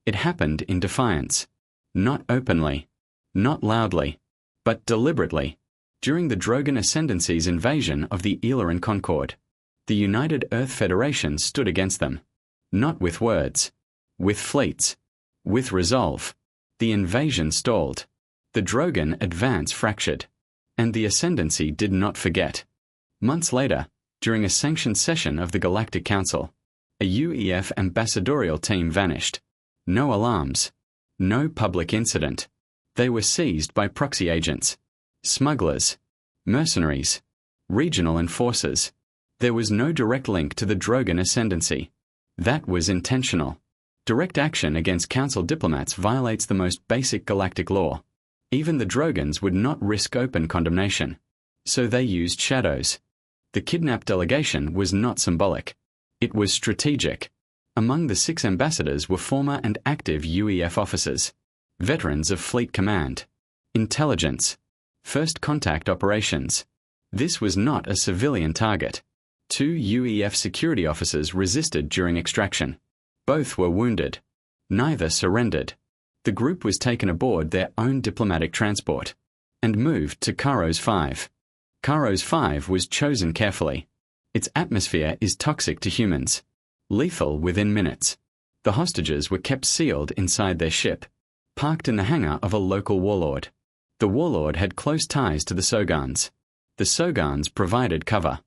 It happened in defiance. Not openly, not loudly, but deliberately. During the Drogon Ascendancy's invasion of the Eloran Concord, the United Earth Federation stood against them. Not with words, with fleets, with resolve. The invasion stalled. The Drogon advance fractured. And the Ascendancy did not forget. Months later, during a sanctioned session of the Galactic Council, a UEF ambassadorial team vanished. No alarms. No public incident. They were seized by proxy agents, smugglers, mercenaries, regional enforcers. There was no direct link to the Drogon Ascendancy. That was intentional. Direct action against Council diplomats violates the most basic galactic law. Even the Drogons would not risk open condemnation. So they used shadows. The kidnapped delegation was not symbolic. It was strategic. Among the 6 ambassadors were former and active UEF officers, veterans of Fleet Command, intelligence, first contact operations. This was not a civilian target. 2 UEF security officers resisted during extraction. Both were wounded. Neither surrendered. The group was taken aboard their own diplomatic transport and moved to Kharos 5. Kharos 5 was chosen carefully. Its atmosphere is toxic to humans, lethal within minutes. The hostages were kept sealed inside their ship, parked in the hangar of a local warlord. The warlord had close ties to the Sogons. The Sogons provided cover,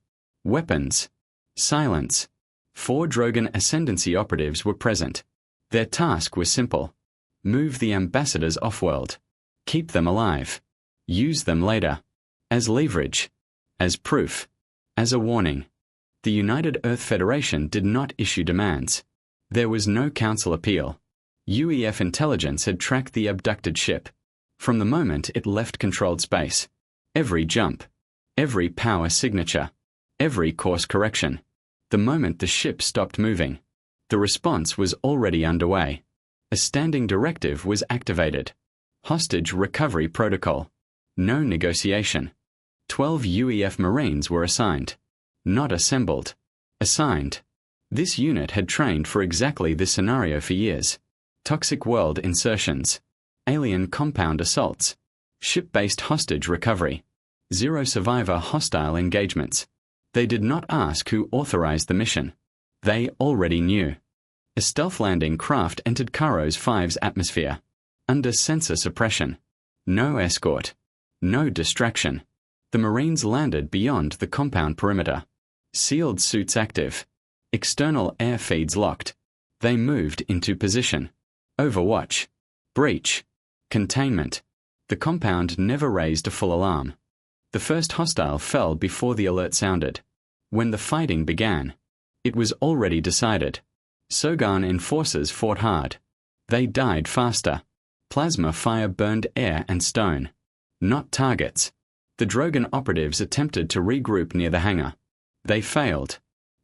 weapons, silence. 4 Drogon Ascendancy operatives were present. Their task was simple: move the ambassadors off-world, keep them alive, use them later, as leverage, as proof, as a warning. The United Earth Federation did not issue demands. There was no council appeal. UEF intelligence had tracked the abducted ship. From the moment it left controlled space, every jump, every power signature, every course correction. The moment the ship stopped moving, the response was already underway. A standing directive was activated. Hostage recovery protocol. No negotiation. 12 UEF Marines were assigned. Not assembled. Assigned. This unit had trained for exactly this scenario for years. Toxic world insertions. Alien compound assaults. Ship-based hostage recovery. 0 survivor hostile engagements. They did not ask who authorized the mission. They already knew. A stealth landing craft entered Kharos 5's atmosphere. Under sensor suppression. No escort. No distraction. The Marines landed beyond the compound perimeter. Sealed suits active. External air feeds locked. They moved into position. Overwatch. Breach. Containment. The compound never raised a full alarm. The first hostile fell before the alert sounded. When the fighting began, it was already decided. Sogon enforcers fought hard. They died faster. Plasma fire burned air and stone. Not targets. The Drogon operatives attempted to regroup near the hangar. They failed.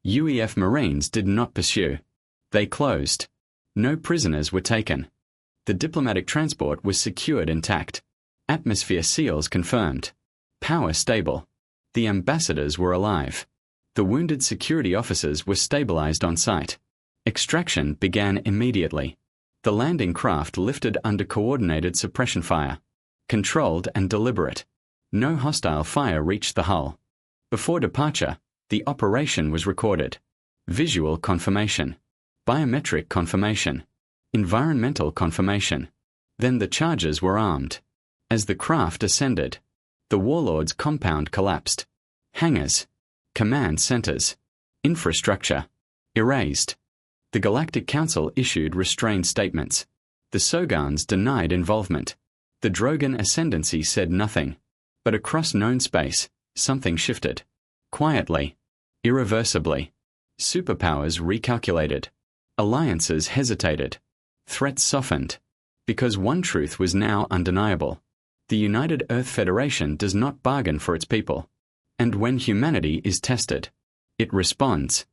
UEF Marines did not pursue. They closed. No prisoners were taken. The diplomatic transport was secured intact. Atmosphere seals confirmed. Power stable. The ambassadors were alive. The wounded security officers were stabilized on site. Extraction began immediately. The landing craft lifted under coordinated suppression fire. Controlled and deliberate. No hostile fire reached the hull. Before departure, the operation was recorded. Visual confirmation. Biometric confirmation. Environmental confirmation. Then the charges were armed. As the craft ascended, the warlord's compound collapsed. Hangars. Command centers. Infrastructure. Erased. The Galactic Council issued restrained statements. The Sogons denied involvement. The Drogon Ascendancy said nothing. But across known space, something shifted. Quietly. Irreversibly. Superpowers recalculated. Alliances hesitated. Threats softened. Because one truth was now undeniable. The United Earth Federation does not bargain for its people. And when humanity is tested, it responds.